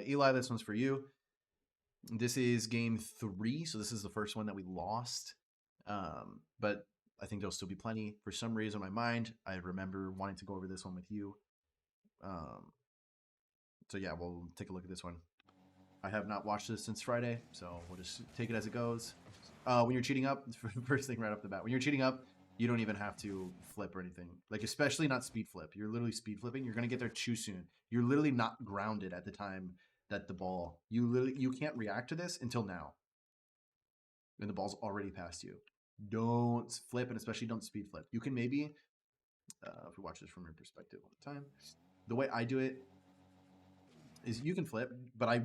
Eli, this one's for you. This is game 3, so this is the first one that we lost. But I think there'll still be plenty. For some reason in my mind, I remember wanting to go over this one with you. So yeah, we'll take a look at this one. I have not watched this since Friday, so we'll just take it as it goes. When you're cheating up, first thing right off the bat, when you're cheating up, you don't even have to flip or anything. Like, especially not speed flip. You're literally speed flipping. You're going to get there too soon. You're literally not grounded at the time that the ball... You can't react to this until now. And the ball's already past you. Don't flip, and especially don't speed flip. You can maybe... if we watch this from your perspective all the time. The way I do it is you can flip, but I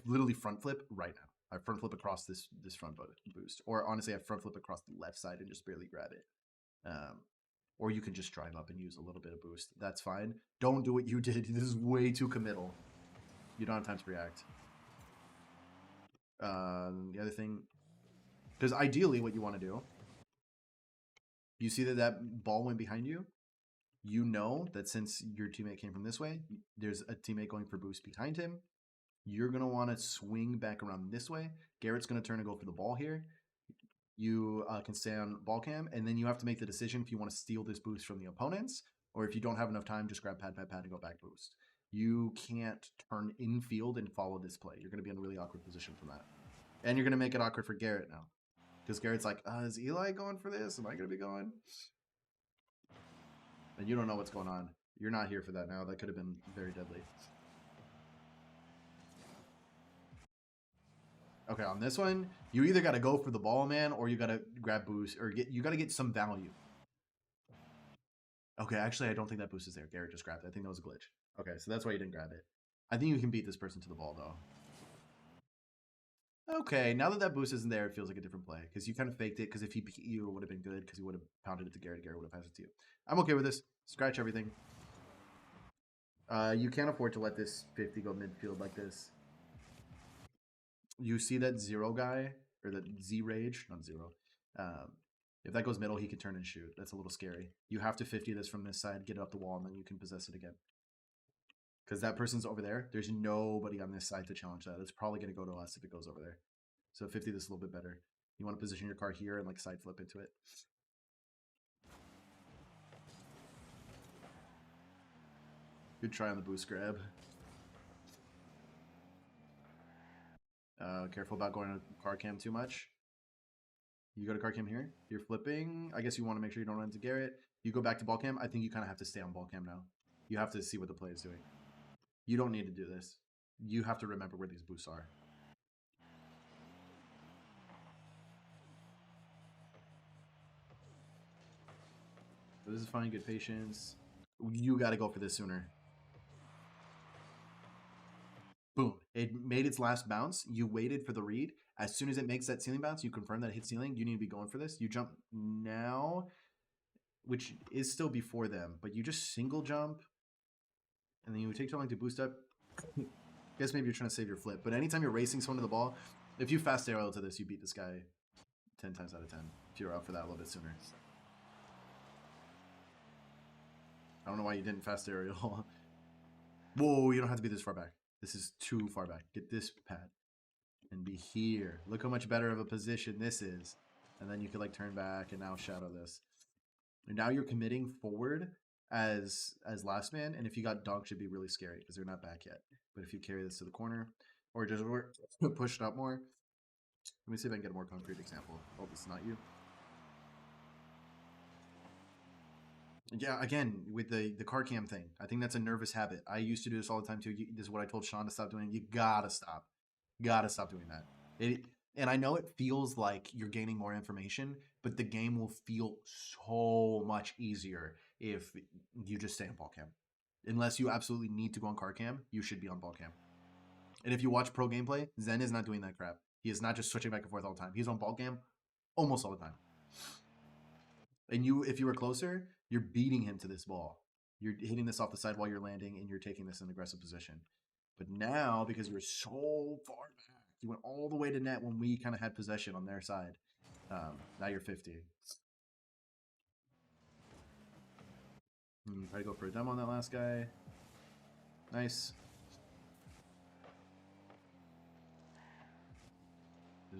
literally front flip right now. I front flip across this front boost. Or honestly, I front flip across the left side and just barely grab it. Or you can just drive up and use a little bit of boost. That's fine. Don't do what you did. This is way too committal. You don't have time to react. The other thing... Because ideally what you want to do... You see that ball went behind you? You know that since your teammate came from this way, there's a teammate going for boost behind him. You're going to want to swing back around this way. Garrett's going to turn and go for the ball here. You can stay on ball cam, and then you have to make the decision if you want to steal this boost from the opponents, or if you don't have enough time, just grab pad, and go back boost. You can't turn infield and follow this play. You're going to be in a really awkward position from that. And you're going to make it awkward for Garrett now. Because Garrett's like, is Eli going for this? Am I going to be going? And you don't know what's going on. You're not here for that now. That could have been very deadly. Okay, on this one, you either got to go for the ball, man, or you got to grab boost, or you got to get some value. Okay, actually, I don't think that boost is there. Garrett just grabbed it. I think that was a glitch. Okay, so that's why you didn't grab it. I think you can beat this person to the ball, though. Okay, now that that boost isn't there, it feels like a different play. Because you kind of faked it, because if he beat you, it would have been good, because he would have pounded it to Garrett. Garrett would have passed it to you. I'm okay with this. Scratch everything. You can't afford to let this 50 go midfield like this. You see that 0 guy, or that Z-Rage, not 0. If that goes middle, he can turn and shoot. That's a little scary. You have to 50 this from this side, get it up the wall, and then you can possess it again. Because that person's over there. There's nobody on this side to challenge that. It's probably going to go to us if it goes over there. So 50 this a little bit better. You want to position your car here and like side flip into it. Good try on the boost grab. Careful about going to car cam too much. You go to car cam here. You're flipping. I guess you want to make sure you don't run into Garrett. You go back to ball cam. I think you kind of have to stay on ball cam now. You have to see what the play is doing. You don't need to do this. You have to remember where these boosts are. This is fine. Good patience. You got to go for this sooner. Boom. It made its last bounce. You waited for the read. As soon as it makes that ceiling bounce, you confirm that it hit ceiling. You need to be going for this. You jump now, which is still before them, but you just single jump, and then you take too long to boost up. I guess maybe you're trying to save your flip, but anytime you're racing someone to the ball, if you fast aerial to this, you beat this guy 10 times out of 10 if you're out for that a little bit sooner. I don't know why you didn't fast aerial. Whoa, you don't have to be this far back. This is too far back. Get this pad and be here. Look how much better of a position this is. And then you could like turn back and now shadow this. And now you're committing forward as last man. And if you got dunk, should be really scary because they're not back yet. But if you carry this to the corner or just push it up more. Let me see if I can get a more concrete example. Oh, this is not you. Yeah, again, with the car cam thing, I think that's a nervous habit. I used to do this all the time too. This is what I told Sean to stop doing. You gotta stop. Gotta stop doing that. And I know it feels like you're gaining more information, but the game will feel so much easier if you just stay on ball cam. Unless you absolutely need to go on car cam, you should be on ball cam. And if you watch pro gameplay, Zen is not doing that crap. He is not just switching back and forth all the time. He's on ball cam almost all the time. And if you were closer, you're beating him to this ball. You're hitting this off the side while you're landing, and you're taking this in aggressive position. But now, because you're so far back, you went all the way to net when we kind of had possession on their side. Now you're 50. Try to go for a demo on that last guy. Nice.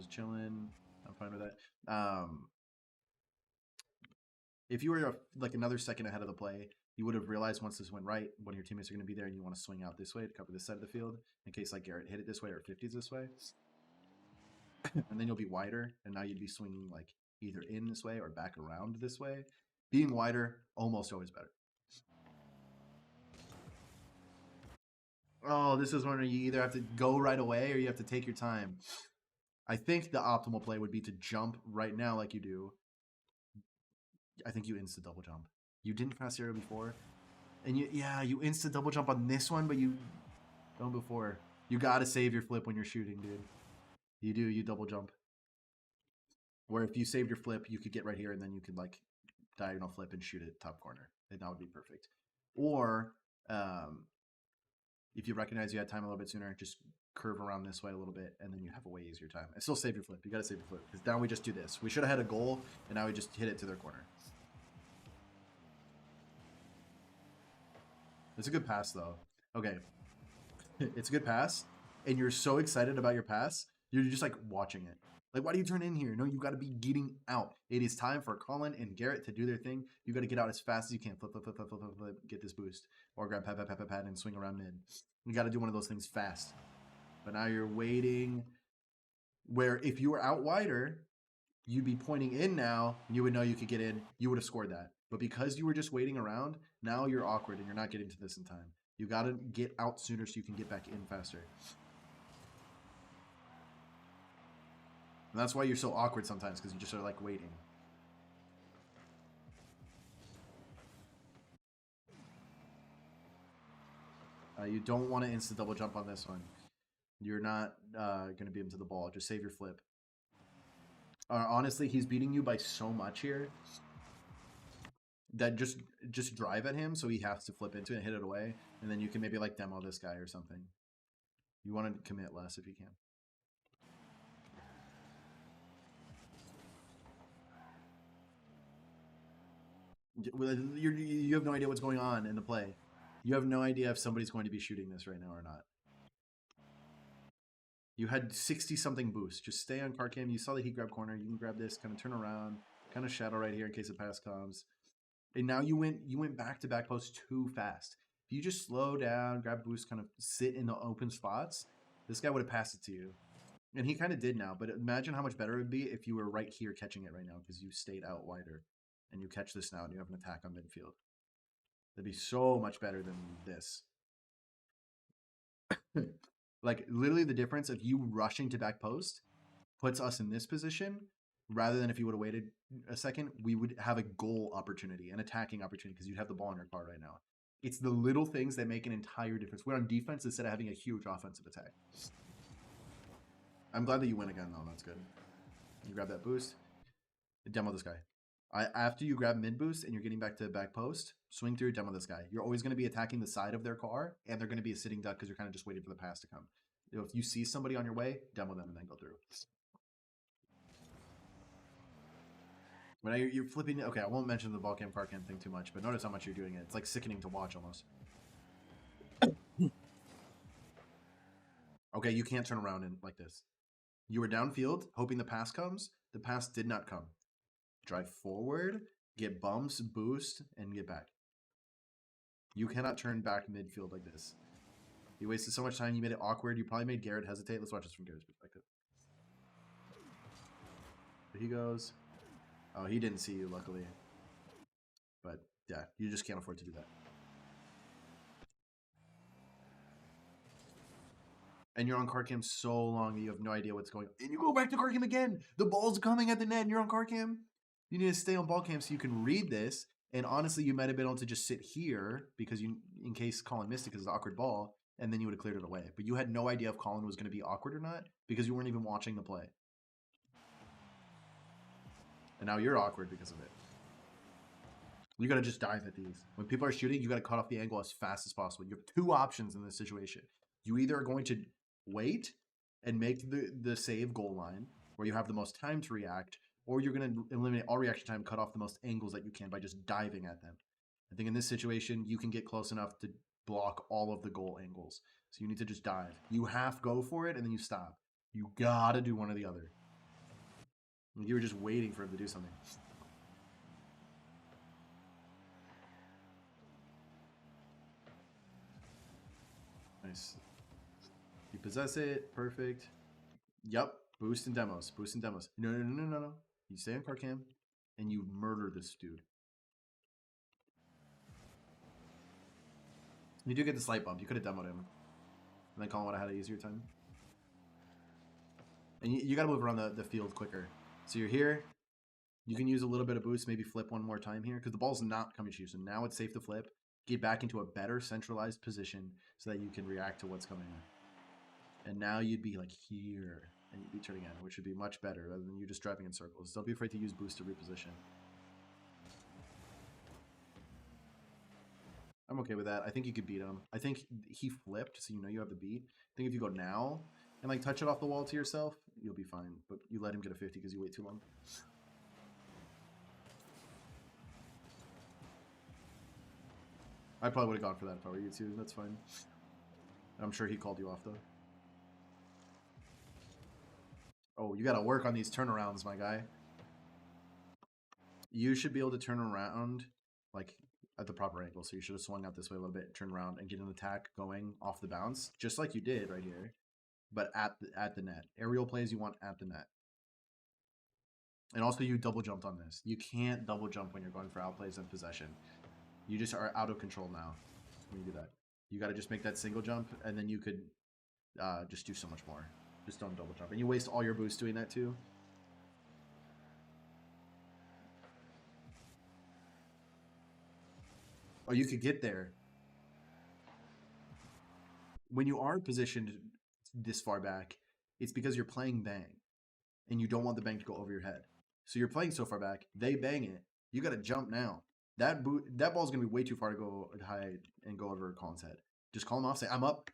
just chilling. I'm fine with that. If you were like another second ahead of the play, you would have realized once this went right, one of your teammates are going to be there, and you want to swing out this way to cover this side of the field in case like Garrett hit it this way or 50s this way. And then you'll be wider, and now you'd be swinging like either in this way or back around this way. Being wider, almost always better. Oh, this is one where you either have to go right away or you have to take your time. I think the optimal play would be to jump right now like you do. I think you insta double jump. You didn't pass zero before. And you insta double jump on this one, but you don't before. You gotta save your flip when you're shooting, dude. You do, you double jump. Where if you saved your flip, you could get right here and then you could like diagonal flip and shoot it top corner. And that would be perfect. Or if you recognize you had time a little bit sooner, just curve around this way a little bit, and then you have a way easier time. And still save your flip. You got to save your flip. Because now we just do this. We should have had a goal, and now we just hit it to their corner. It's a good pass, though. Okay. It's a good pass, and you're so excited about your pass, you're just like watching it. Like, why do you turn in here? No, you got to be getting out. It is time for Colin and Garrett to do their thing. You got to get out as fast as you can. Flip, flip, flip, flip, flip, flip, flip, get this boost. Or grab pat, pat, pat, pat, pat, and swing around mid. You got to do one of those things fast. But now you're waiting. Where if you were out wider, you'd be pointing in now, and you would know you could get in. You would have scored that. But because you were just waiting around, now you're awkward, and you're not getting to this in time. You got to get out sooner so you can get back in faster. And that's why you're so awkward sometimes, because you just are like waiting. You don't want to insta double jump on this one. You're not going to be into the ball. Just save your flip. Honestly, he's beating you by so much here that just drive at him so he has to flip into it and hit it away. And then you can maybe like demo this guy or something. You want to commit less if you can. You have no idea what's going on in the play. You have no idea if somebody's going to be shooting this right now or not. You had 60-something boost. Just stay on card cam. You saw that he grabbed corner. You can grab this, kind of turn around, kind of shadow right here in case the pass comes. And now you went back to back post too fast. If you just slow down, grab boost, kind of sit in the open spots, this guy would have passed it to you. And he kind of did now, but imagine how much better it would be if you were right here catching it right now because you stayed out wider. And you catch this now and you have an attack on midfield. That'd be so much better than this. Like, literally the difference of you rushing to back post puts us in this position rather than if you would have waited a second, we would have a goal opportunity, an attacking opportunity because you'd have the ball in your car right now. It's the little things that make an entire difference. We're on defense instead of having a huge offensive attack. I'm glad that you win again, though. That's good. You grab that boost. Demo this guy. After you grab mid boost and you're getting back to back post, swing through, demo this guy. You're always going to be attacking the side of their car, and they're going to be a sitting duck because you're kind of just waiting for the pass to come. If you see somebody on your way, demo them and then go through. When you're flipping, okay, I won't mention the ball cam, car cam thing too much, but notice how much you're doing it. It's like sickening to watch almost. Okay, you can't turn around in like this. You were downfield, hoping the pass comes. The pass did not come. Drive forward, get bumps, boost, and get back. You cannot turn back midfield like this. You wasted so much time. You made it awkward. You probably made Garrett hesitate. Let's watch this from Garrett's perspective. Here he goes. Oh, he didn't see you, luckily. But, yeah, you just can't afford to do that. And you're on card cam so long that you have no idea what's going on. And you go back to card cam again. The ball's coming at the net and you're on card cam. You need to stay on ball cam so you can read this. And honestly, you might have been able to just sit here because you, in case Colin missed it because it's an awkward ball, and then you would have cleared it away. But you had no idea if Colin was going to be awkward or not because you weren't even watching the play. And now you're awkward because of it. You got to just dive at these. When people are shooting, you got to cut off the angle as fast as possible. You have two options in this situation. You either are going to wait and make the save goal line where you have the most time to react, or you're going to eliminate all reaction time, cut off the most angles that you can by just diving at them. I think in this situation, you can get close enough to block all of the goal angles. So you need to just dive. You half go for it, and then you stop. You got to do one or the other. You were just waiting for him to do something. Nice. You possess it. Perfect. Yup. Boost and demos. Boost and demos. No, no, no, no, no, no. You stay on card cam, and you murder this dude. You do get the slight bump. You could have demoed him. And then Colin would have had an easier time. And you got to move around the field quicker. So you're here. You can use a little bit of boost, maybe flip one more time here, because the ball's not coming to you. So now it's safe to flip. Get back into a better centralized position so that you can react to what's coming in. And now you'd be like here, and you'd be turning in, which would be much better rather than you just driving in circles. Don't be afraid to use boost to reposition. I'm okay with that. I think you could beat him. I think he flipped, so you know you have the beat. I think if you go now and like touch it off the wall to yourself, you'll be fine. But you let him get a 50 because you wait too long. I probably would have gone for that if I were you too. That's fine. I'm sure he called you off though. Oh, you got to work on these turnarounds, my guy. You should be able to turn around like at the proper angle. So you should have swung out this way a little bit, turn around, and get an attack going off the bounce, just like you did right here, but at the net. Aerial plays you want at the net. And also you double jumped on this. You can't double jump when you're going for outplays and possession. You just are out of control now when you do that. You got to just make that single jump, and then you could just do so much more. Just don't double jump. And you waste all your boost doing that too. Oh, you could get there. When you are positioned this far back, it's because you're playing bang, and you don't want the bang to go over your head. So you're playing so far back, they bang it. You got to jump now. That ball's gonna be way too far to go high and go over Colin's head. Just call him off. Say I'm up.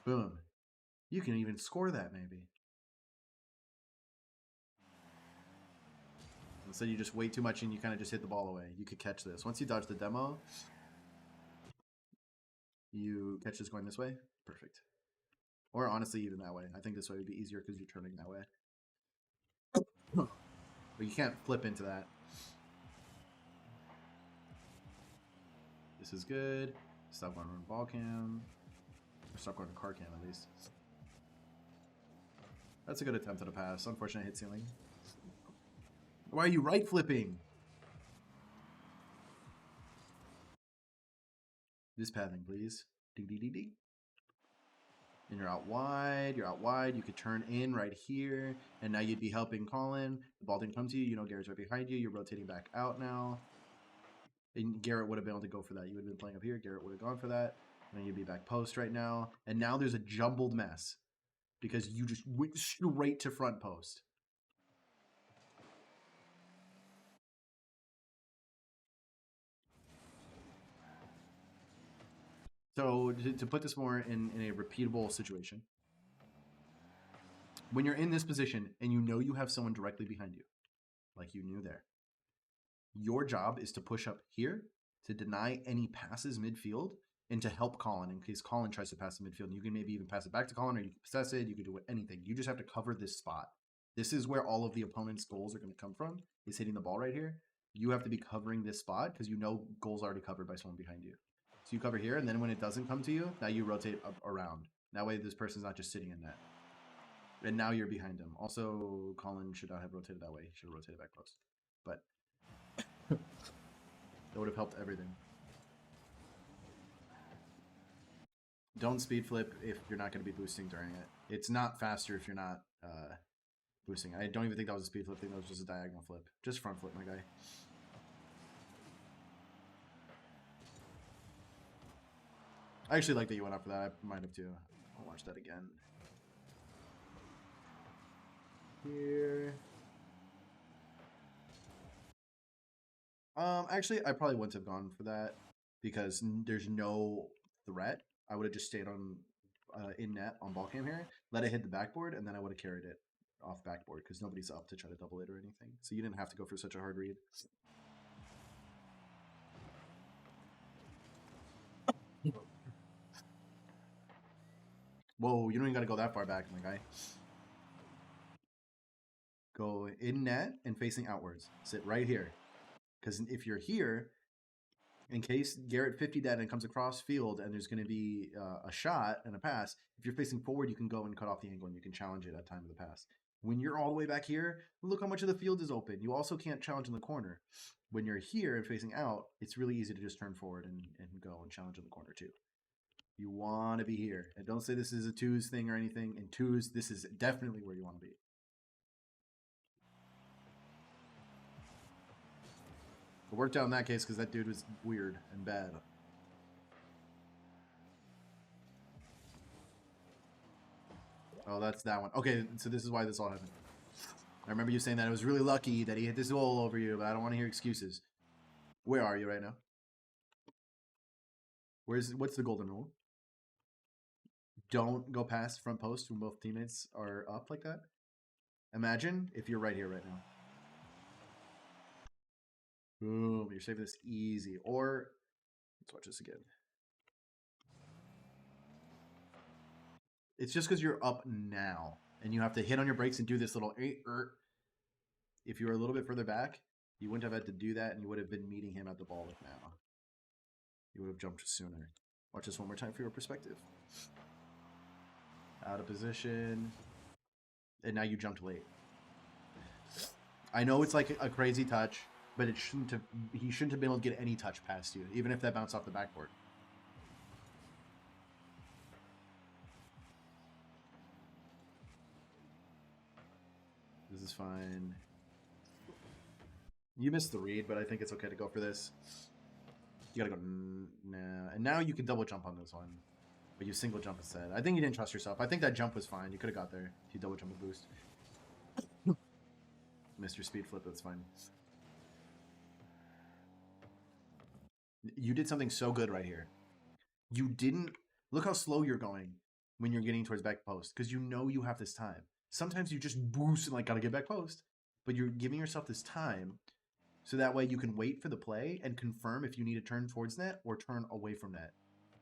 Boom. You can even score that maybe. Instead, you just wait too much and you kind of just hit the ball away. You could catch this. Once you dodge the demo, you catch this going this way. Perfect. Or honestly, even that way. I think this way would be easier because you're turning that way. But you can't flip into that. This is good. Stop going on ball cam. Or stop going to car cam at least. That's a good attempt at a pass. Unfortunate hit ceiling. Why are you right flipping? This pathing, please. Ding, ding, ding, ding. And you're out wide. You're out wide. You could turn in right here. And now you'd be helping Colin. The ball didn't come to you. You know Garrett's right behind you. You're rotating back out now. And Garrett would have been able to go for that. You would have been playing up here. Garrett would have gone for that. And then you'd be back post right now. And now there's a jumbled mess. Because you just went straight to front post. So to put this more in a repeatable situation, when you're in this position and you know you have someone directly behind you, like you knew there, your job is to push up here to deny any passes midfield and to help Colin in case Colin tries to pass the midfield. And you can maybe even pass it back to Colin, or you can possess it. You can do anything. You just have to cover this spot. This is where all of the opponent's goals are going to come from, is hitting the ball right here. You have to be covering this spot because you know goal's already covered by someone behind you. So you cover here, and then when it doesn't come to you, now you rotate up around. That way this person's not just sitting in net. And now you're behind him. Also, Colin should not have rotated that way. He should have rotated back close. But that would have helped everything. Don't speed flip if you're not going to be boosting during it. It's not faster if you're not boosting. I don't even think that was a speed flip thing. That was just a diagonal flip. Just front flip, my guy. I actually like that you went up for that. I might have too. I'll watch that again. Here. Actually, I probably wouldn't have gone for that because there's no threat. I would have just stayed on in net on ball cam here, let it hit the backboard, and then I would have carried it off backboard because nobody's up to try to double it or anything. So you didn't have to go for such a hard read. Whoa, you don't even got to go that far back, my guy. Go in net and facing outwards. Sit right here. Because if you're here, in case Garrett 50 dead and comes across field and there's going to be a shot and a pass, if you're facing forward, you can go and cut off the angle and you can challenge it at time of the pass. When you're all the way back here, look how much of the field is open. You also can't challenge in the corner. When you're here and facing out, it's really easy to just turn forward and go and challenge in the corner too. You want to be here. And don't say this is a twos thing or anything. In twos, this is definitely where you want to be. It worked out in that case because that dude was weird and bad. Oh, that's that one. Okay, so this is why this all happened. I remember you saying that it was really lucky that he hit this goal over you, but I don't want to hear excuses. Where are you right now? What's the golden rule? Don't go past front post when both teammates are up like that. Imagine if you're right here right now. Boom, you're saving this easy. Or, let's watch this again. It's just because you're up now. And you have to hit on your brakes and do this little... If you were a little bit further back, you wouldn't have had to do that, and you would have been meeting him at the ball like now. You would have jumped sooner. Watch this one more time for your perspective. Out of position. And now you jumped late. I know it's like a crazy touch, but it shouldn't have. He shouldn't have been able to get any touch past you, even if that bounced off the backboard. This is fine. You missed the read, but I think it's okay to go for this. You gotta go, nah. And now you can double jump on this one. But you single jump instead. I think you didn't trust yourself. I think that jump was fine. You could have got there if you double jump and boost. Missed your speed flip, that's fine. You did something so good right here. You didn't... Look how slow you're going when you're getting towards back post. Because you know you have this time. Sometimes you just boost and like, gotta get back post. But you're giving yourself this time so that way you can wait for the play and confirm if you need to turn towards net or turn away from net.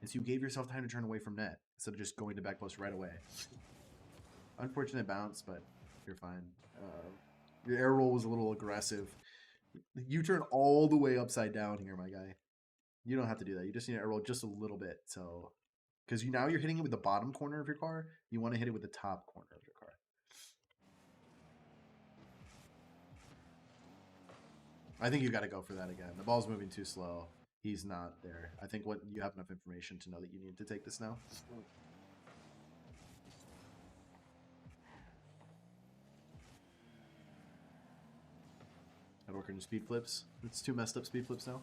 And so you gave yourself time to turn away from net instead of just going to back post right away. Unfortunate bounce, but you're fine. Your air roll was a little aggressive. You turn all the way upside down here, my guy. You don't have to do that. You just need to air roll just a little bit. So, because now you're hitting it with the bottom corner of your car. You want to hit it with the top corner of your car. I think you got to go for that again. The ball's moving too slow. He's not there. I think you have enough information to know that you need to take this now. I'd work on your speed flips. It's 2 messed up speed flips now.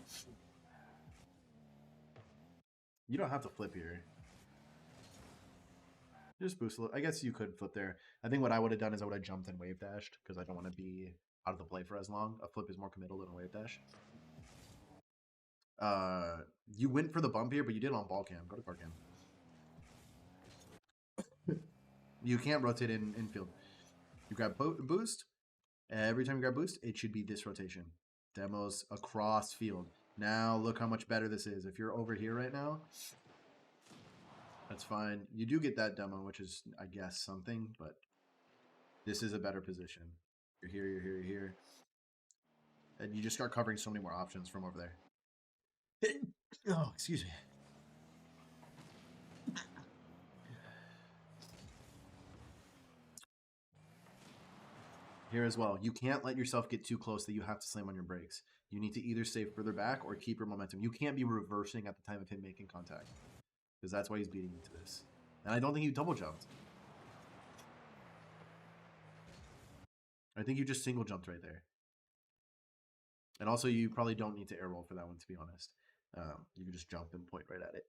You don't have to flip here. Just boost a little. I guess you could flip there. I think what I would have done is I would have jumped and wave dashed because I don't want to be out of the play for as long. A flip is more committal than a wave dash. You went for the bump here, but you did it on ball cam. Go to car cam. You can't rotate in infield. You grab boost. Every time you grab boost, it should be this rotation. Demos across field. Now look how much better this is. If you're over here right now, that's fine. You do get that demo, which is, I guess, something, but this is a better position. You're here, you're here, you're here. And you just start covering so many more options from over there. Oh, excuse me. Here as well, you can't let yourself get too close that you have to slam on your brakes. You need to either stay further back or keep your momentum. You can't be reversing at the time of him making contact. Because that's why he's beating you to this. And I don't think you double jumped. I think you just single jumped right there. And also, you probably don't need to air roll for that one, to be honest. You can just jump and point right at it.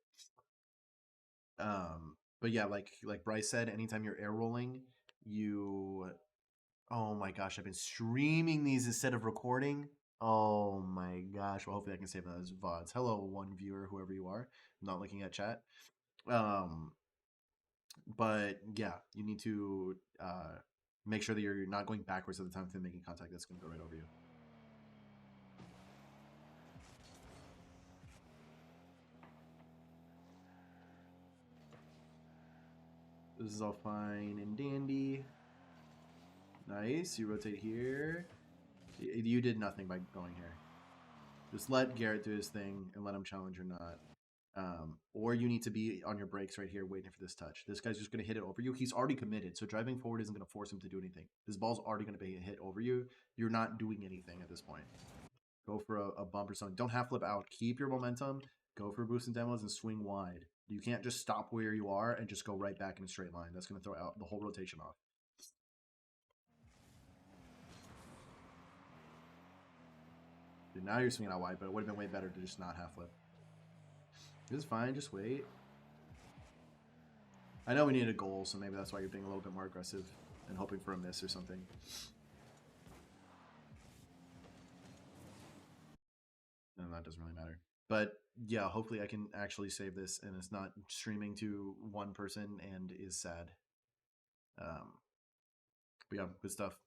But yeah, like Bryce said, anytime you're air rolling, you... Oh my gosh, I've been streaming these instead of recording. Oh my gosh. Well, hopefully I can save that as VODs. Hello, one viewer, whoever you are. I'm not looking at chat. But yeah, you need to make sure that you're not going backwards at the time of him making contact. That's going to go right over you. This is all fine and dandy. Nice. You rotate here. You did nothing by going here. Just let Garrett do his thing and let him challenge or not. Or you need to be on your brakes right here waiting for this touch. This guy's just going to hit it over you. He's already committed, so driving forward isn't going to force him to do anything. This ball's already going to be hit over you. You're not doing anything at this point. Go for a bump or something. Don't half flip out. Keep your momentum. Go for boost and demos and swing wide. You can't just stop where you are and just go right back in a straight line. That's going to throw out the whole rotation off. Dude, now you're swinging out wide, but it would have been way better to just not half flip. This is fine. Just wait. I know we need a goal, so maybe that's why you're being a little bit more aggressive and hoping for a miss or something. And that doesn't really matter. But yeah, hopefully I can actually save this and it's not streaming to one person and is sad. But yeah, good stuff.